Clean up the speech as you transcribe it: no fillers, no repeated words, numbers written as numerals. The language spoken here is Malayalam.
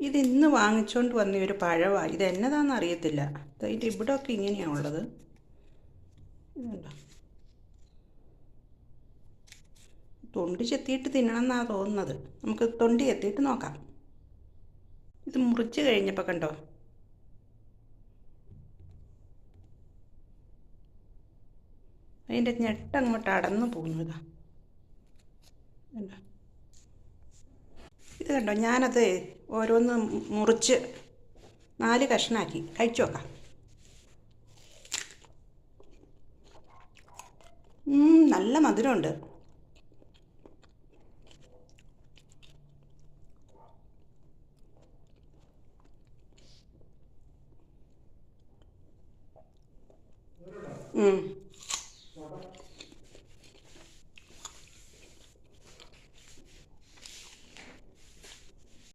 ഇത് ഇന്ന് വാങ്ങിച്ചുകൊണ്ട് വന്ന ഒരു പഴമാണ്. ഇത് എന്നതാണെന്ന് അറിയത്തില്ല. ഇതിൻ്റെ ഇവിടെയൊക്കെ ഇങ്ങനെയാണ് ഉള്ളത്. ഇതുണ്ടോ, തൊണ്ടി ചെത്തിയിട്ട് തിന്നണമെന്നാണ് തോന്നുന്നത്. നമുക്ക് തൊണ്ടി ചെത്തിയിട്ട് നോക്കാം. ഇത് മുറിച്ച് കഴിഞ്ഞപ്പോൾ കണ്ടോ, അതിൻ്റെ ഞെട്ടങ്ങോട്ട് അടന്നു പോകുന്നു. ഇതാ കണ്ടോ, ഇത് കണ്ടോ, ഞാനത് ഓരോന്ന് മുറിച്ച് 4 കഷ്ണാക്കി കഴിച്ചു നോക്കാം. നല്ല മധുരമുണ്ട്.